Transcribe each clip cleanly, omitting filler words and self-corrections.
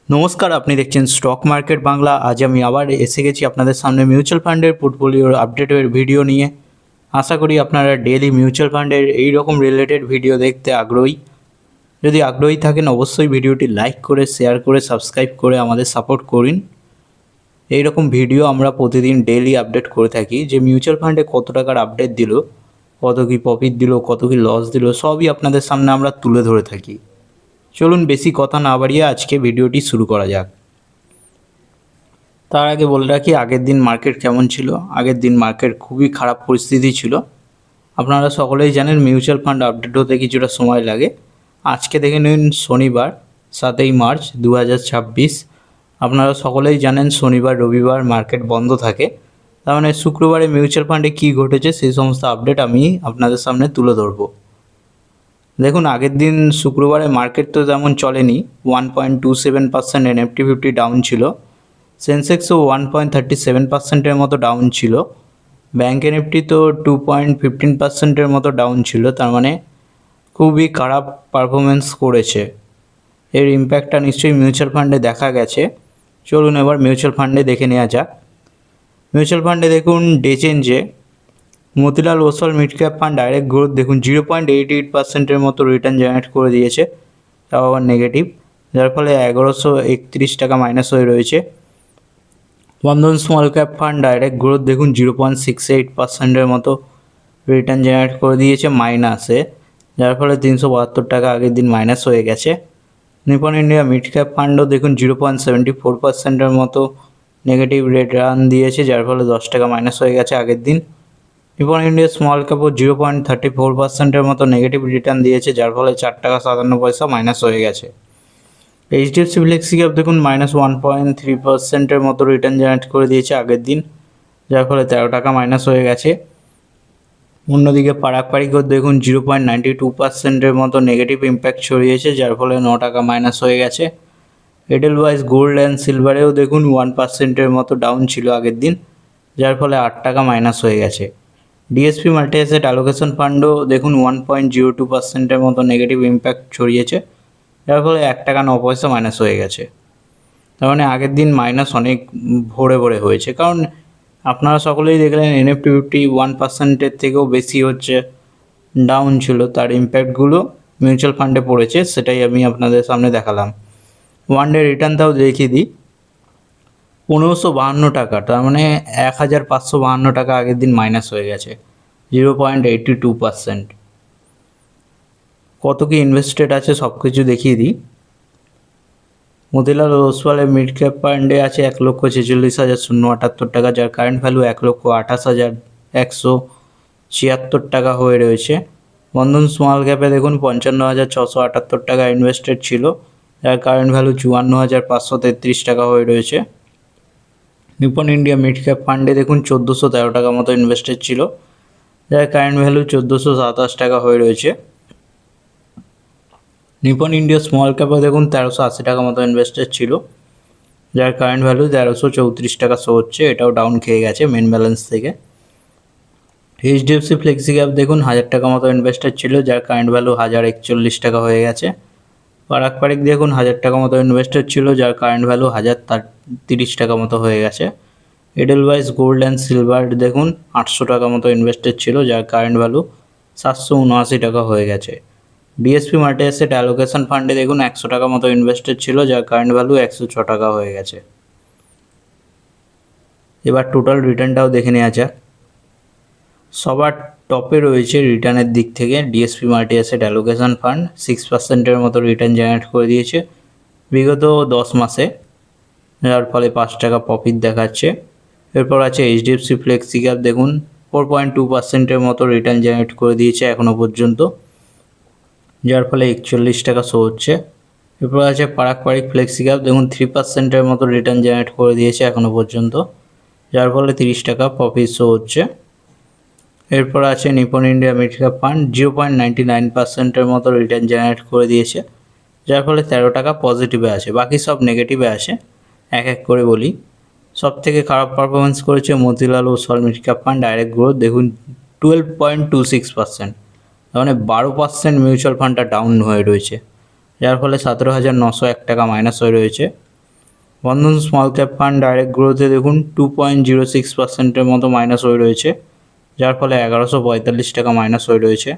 নমস্কার, আপনি দেখছেন স্টক মার্কেট বাংলা। আজ আমি আবার এসে গেছি আপনাদের সামনে মিউচুয়াল ফান্ডের পোর্টফোলিওর আপডেটের ভিডিও নিয়ে। আশা করি আপনারা ডেইলি মিউচুয়াল ফান্ডের এই রকম রিলেটেড ভিডিও দেখতে আগ্রহী। যদি আগ্রহী থাকেন অবশ্যই ভিডিওটি লাইক করে, শেয়ার করে, সাবস্ক্রাইব করে আমাদের সাপোর্ট করুন। এই রকম ভিডিও আমরা প্রতিদিন ডেইলি আপডেট করে থাকি, যে মিউচুয়াল ফান্ডে কত টাকার আপডেট দিল, কত কি প্রফিট দিল, কত কি লস দিল, সবই আপনাদের সামনে আমরা তুলে ধরে থাকি। চলুন বেশি কথা না বাড়িয়ে আজকে ভিডিওটি শুরু করা যাক। তার আগে বলে রাখি আগের দিন মার্কেট কেমন ছিল। আগের দিন মার্কেট খুবই খারাপ পরিস্থিতি ছিল। আপনারা সকলেই জানেন মিউচুয়াল ফান্ড আপডেট হতে কিছুটা সময় লাগে। আজকে দেখে নিন শনিবার 7ই মার্চ 2026। আপনারা সকলেই জানেন শনিবার রবিবার মার্কেট বন্ধ থাকে। তার মানে শুক্রবারে মিউচুয়াল ফান্ডে কী ঘটেছে সেই সমস্ত আপডেট আমি আপনাদের সামনে তুলে ধরবো। দেখুন আগের দিন শুক্রবারে মার্কেট তো তেমন চলেনি। 1.27% NFT 50 ডাউন ছিল। সেন্সেক্সও 1.37%-এর মতো ডাউন ছিল। ব্যাঙ্ক নিফটি তো 2.15%-এর মতো ডাউন ছিল। তার মানে খুবই খারাপ পারফরমেন্স করেছে। এর ইম্প্যাক্টটা নিশ্চয়ই মিউচুয়াল ফান্ডে দেখা গেছে। চলুন এবার মিউচুয়াল ফান্ডে দেখে নেওয়া যাক। মিউচুয়াল ফান্ডে দেখুন ডে চেঞ্জে Motilal Oswal mid cap fund direct growth দেখুন 0.88%-এর মতো রিটার্ন জেনারেট করে দিয়েছে, তাও আবার নেগেটিভ, যার ফলে 1131 টাকা মাইনাস হয়ে রয়েছে। Bandhan small cap fund direct growth দেখুন 0.68%-এর মতো রিটার্ন জেনারেট করে দিয়েছে মাইনাসে, যার ফলে 372 টাকা আগের দিন মাইনাস হয়ে গেছে। নিপন ইন্ডিয়া মিড ক্যাপ ফান্ডও দেখুন 0.74%-এর মতো নেগেটিভ রিটার্ন দিয়েছে, যার ফলে 10 টাকা মাইনাস হয়ে গেছে আগের দিন। নিপন ইন্ডিয়া স্মল ক্যাপও 0.34%-এর মতো নেগেটিভ রিটার্ন দিয়েছে, যার ফলে 4 টাকা 57 পয়সা মাইনাস হয়ে গেছে। এইচডিএফসি ফ্লেক্সি ক্যাপ দেখুন -1.3%-এর মতো রিটার্ন জেনারেট করে দিয়েছে আগের দিন, যার ফলে 13 টাকা মাইনাস হয়ে গেছে। অন্যদিকে পারাক পারিকও দেখুন 0.92%-এর মতো নেগেটিভ ইম্প্যাক্ট ছড়িয়েছে, যার ফলে 9 টাকা মাইনাস হয়ে গেছে। এডেলওয়াইজ গোল্ড অ্যান্ড সিলভারেও দেখুন 1%-এর মতো ডাউন ছিল আগের দিন, যার ফলে 8 টাকা মাইনাস হয়ে গেছে। ডিএসপি মাল্টি অ্যাসেট অ্যালোকেশন ফান্ডও দেখুন 1.02%-এর মতো নেগেটিভ ইম্প্যাক্ট ছড়িয়েছে, যার ফলে 1 টাকা 9 পয়সা মাইনাস হয়ে গেছে। তার মানে আগের দিন মাইনাস অনেক ভোরে ভোরে হয়েছে, কারণ আপনারা সকলেই দেখলেন NFT 50 1%-এর থেকেও বেশি হচ্ছে ডাউন ছিল। তার ইম্প্যাক্টগুলো মিউচুয়াল ফান্ডে পড়েছে, সেটাই আমি আপনাদের সামনে দেখালাম। ওয়ান ডে রিটার্নটাও দেখিয়ে দিই, 1552 টাকা, তার মানে 1552 টাকা আগের দিন মাইনাস হয়ে গেছে, 0.82%। কত কি ইনভেস্টেড আছে সব কিছু দেখিয়ে দিই। মতিলাল ওসওয়ালের মিড ক্যাপ ফান্ডে আছে 1,46,078 টাকা, যার কারেন্ট ভ্যালু 1,28,176 টাকা হয়ে রয়েছে। বন্ধন স্মল ক্যাপে দেখুন 55,678 টাকা ইনভেস্টেড ছিল, যার কারেন্ট ভ্যালু 54,533 টাকা হয়ে রয়েছে। নিপন ইন্ডিয়া মিড ক্যাপ ফান্ডে দেখুন 1,413 টাকা মতো ইনভেস্টেড ছিল, যার কারেন্ট ভ্যালু 1,427 টাকা হয়ে রয়েছে। নিপন ইন্ডিয়া স্মল ক্যাপে দেখুন 1,380 টাকা মতো ইনভেস্টেড ছিল, যার কারেন্ট ভ্যালু 1,334 টাকা শো হচ্ছে, এটাও ডাউন খেয়ে গেছে মেন ব্যালেন্স থেকে। এইচডিএফসি ফ্লেক্সি ক্যাপ দেখুন 1,000 টাকা মতো ইনভেস্টেড ছিল, যার কারেন্ট ভ্যালু 1,041 টাকা হয়ে গেছে। পারাক পারিক দেখুন 1,000 টাকা মতো ইনভেস্টেড ছিল, যার কারেন্ট ভ্যালু 1,030 টাকা মতো হয়ে গেছে। এডেলওয়াইজ গোল্ড অ্যান্ড সিলভার দেখুন 800 টাকা মতো ইনভেস্টেড ছিল, যার কারেন্ট ভ্যালু 779 টাকা হয়ে গেছে। ডিএসপি মাল্টি অ্যাসেট অ্যালোকেশন ফান্ডে দেখুন 100 টাকা মতো ইনভেস্টেড ছিল, যার কারেন্ট ভ্যালু 106 টাকা হয়ে গেছে। এবার টোটাল রিটার্নটাও দেখে নেওয়া যাক। সবার টপে রয়েছে রিটার্নের দিক থেকে DSP multi asset allocation fund, 6%-এর মতো রিটার্ন জেনারেট করে দিয়েছে বিগত 10 মাসে, যার ফলে 5 টাকা প্রফিট দেখাচ্ছে। এরপর আছে এইচডিএফসি ফ্লেক্সি ক্যাপ দেখুন 4.2%-এর মতো রিটার্ন জেনারেট করে দিয়েছে এখনও পর্যন্ত, যার ফলে 41 টাকা শো হচ্ছে। এরপর আছে পারাক পারিক ফ্লেক্সি ক্যাপ দেখুন 3%-এর মতো রিটার্ন জেনারেট করে দিয়েছে এখনও পর্যন্ত, যার ফলে 30 টাকা প্রফিট শো হচ্ছে। এরপর আছে Nippon India mid cap fund 0.99%-এর মতো রিটার্ন জেনারেট করে দিয়েছে, যার ফলে 13 টাকা পজিটিভে আছে, বাকি সব নেগেটিভে আছে। এক এক করে বলি। সব থেকে খারাপ পারফরমেন্স করেছে Motilal Oswal mid cap fund direct growth দেখুন 12.26%, মানে 12% মিউচুয়াল ফান্ডটা ডাউন হয়ে রয়েছে, যার ফলে 17,901 টাকা মাইনাস হয়ে রয়েছে। Bandhan small cap fund direct গ্রোথে দেখুন 2.06%-এর মতো মাইনাস হয়ে রয়েছে, যার ফলে 1145 টাকা মাইনাস হয়ে রয়েছে।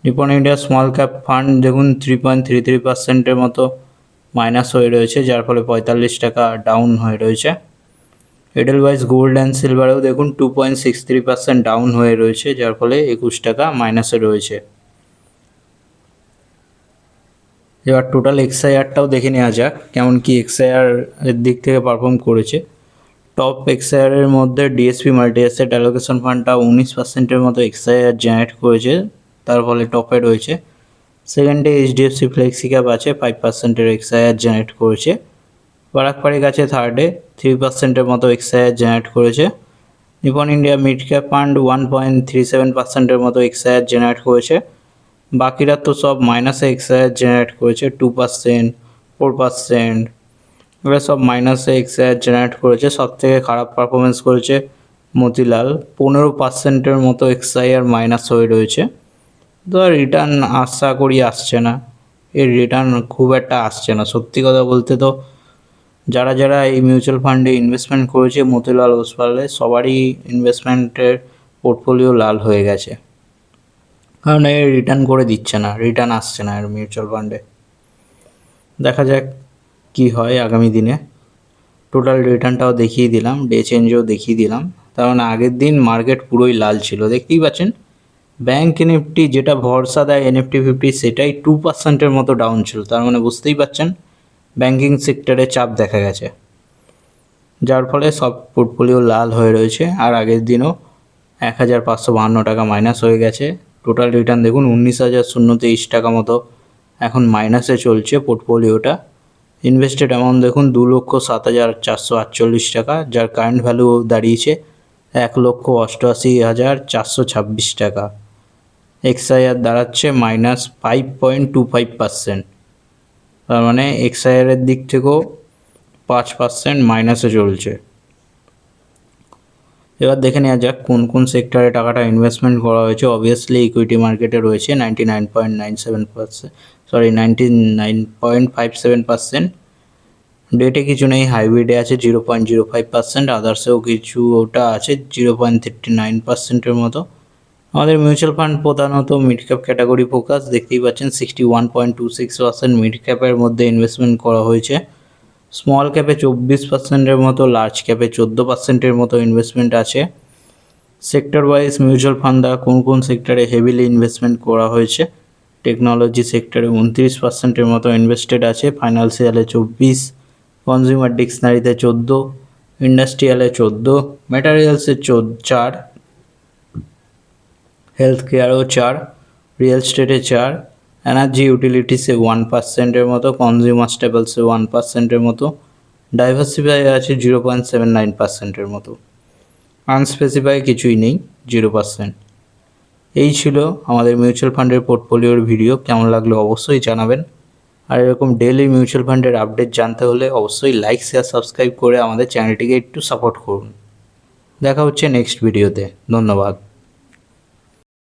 Nipon India small cap fund দেখুন 3.33%-এর মতো মাইনাস হয়ে রয়েছে, যার ফলে 45 টাকা ডাউন হয়ে রয়েছে। এডেলওয়াইজ গোল্ড অ্যান্ড সিলভারেও দেখুন 2.63% ডাউন হয়ে রয়েছে, যার ফলে 21 টাকা মাইনাসে রয়েছে। এবার টোটাল এক্সআইআরটাও দেখে নেওয়া যাক কেমন কি এক্সআইআর এর দিক থেকে পারফর্ম করেছে। টপ এক্সআইআরের মধ্যে ডিএসপি মাল্টি অ্যাসেট অ্যালোকেশন ফান্ডটা 19%-এর মতো এক্সআইআর জেনারেট করেছে, তার ফলে টপে রয়েছে। সেকেন্ডে এইচডিএফসি ফ্লেক্সি ক্যাপ আছে 5%-এর এক্সআইআর জেনারেট করেছে। বারাক পারিক আছে থার্ডে 3%-এর মতো এক্সআইআর জেনারেট করেছে। Nippon India mid cap fund 1.37%-এর মতো এক্সআইআর জেনারেট করেছে। বাকিরা তো সব মাইনাসে এক্সআইআর জেনারেট করেছে, 2%, 4%, এগুলো সব মাইনাসে এক্সআইআর জেনারেট করেছে। সব থেকে খারাপ পারফরমেন্স করেছে মতিলাল, 15%-এর মতো এক্সআইআর মাইনাস হয়ে রয়েছে। তো রিটার্ন আশা করি আসছে না, এর রিটার্ন খুব একটা আসছে না। সত্যি কথা বলতে তো যারা যারা এই মিউচুয়াল ফান্ডে ইনভেস্টমেন্ট করেছে মতিলাল ওসওয়ালে, সবারই ইনভেস্টমেন্টের পোর্টফোলিও লাল হয়ে গেছে, কারণ এর রিটার্ন করে দিচ্ছে না, রিটার্ন আসছে না এর মিউচুয়াল ফান্ডে। দেখা যাক কি হয় আগামী দিনে। টোটাল রিটার্নটাও দেখিয়ে দিলাম, ডে চেঞ্জও দেখিয়ে দিলাম। তার মানে আগের দিন মার্কেট পুরোই লাল ছিল, দেখতেই পাচ্ছেন। ব্যাঙ্ক এনএফটি যেটা ভরসা দেয় NFT 50, সেটাই 2%-এর মতো ডাউন ছিল। তার মানে বুঝতেই পাচ্ছেন ব্যাঙ্কিং সেক্টরে চাপ দেখা গেছে, যার ফলে সব পোর্টফোলিও লাল হয়ে রয়েছে। আর আগের দিনও 1552 টাকা মাইনাস হয়ে গেছে। টোটাল রিটার্ন দেখুন 19,023 টাকা মতো এখন মাইনাসে চলছে পোর্টফোলিওটা। ইনভেস্টেড অ্যামাউন্ট দেখুন 2,07,448 টাকা, যার কারেন্ট ভ্যালু দাঁড়িয়েছে 1,88,426 টাকা। এক্সআইআর দাঁড়াচ্ছে -5.25%। তার মানে এক্সআইআরের দিক থেকেও 5% মাইনাসে চলছে। এবার দেখে নেওয়া যাক কোন কোন সেক্টরে টাকাটা ইনভেস্টমেন্ট করা হয়েছে। অবভিয়াসলি ইকুইটি মার্কেটে রয়েছে 99.57%। ডেটে কিছু নেই, হাইব্রিডে আছে 0.05%, আদার্সেও কিছুটা আছে 0.39%-এর মতো। আমাদের মিউচুয়াল ফান্ড প্রধানত মিড ক্যাপ ক্যাটাগরি ফোকাস, দেখতেই পাচ্ছেন 61.26% মিড ক্যাপের মধ্যে ইনভেস্টমেন্ট করা হয়েছে। স্মল ক্যাপে 24%-এর মতো, লার্জ ক্যাপে 14%-এর মতো ইনভেস্টমেন্ট আছে। সেক্টর ওয়াইজ মিউচুয়াল ফান্ড দ্বারা কোন কোন সেক্টরে হেভিলি ইনভেস্টমেন্ট করা হয়েছে। টেকনোলজি সেক্টরে 29%-এর মতো ইনভেস্টেড আছে, ফাইন্যান্সিয়ালে 24, কনজিউমার ডিকশনারিতে 14, ইন্ডাস্ট্রিয়ালে 14, ম্যাটেরিয়ালসে 4, হেলথ কেয়ারেও 4, রিয়েল স্টেটে 4, এনার্জি ইউটিলিটিসে 1%-এর মতো, কনজিউমার স্টেবলসে 1%-এর মতো, ডাইভার্সিফাই আছে 0.79%-এর মতো, আনস্পেসিফাই কিছুই নেই 0%। এই ছিল আমাদের মিউচুয়াল ফান্ডের পোর্টফোলিওর ভিডিও। কেমন লাগলো অবশ্যই জানাবেন। আর এরকম ডেইলি মিউচুয়াল ফান্ডের আপডেট জানতে হলে অবশ্যই লাইক, শেয়ার, সাবস্ক্রাইব করে আমাদের চ্যানেলটিকে একটু সাপোর্ট করুন। দেখা হচ্ছে নেক্সট ভিডিওতে। ধন্যবাদ।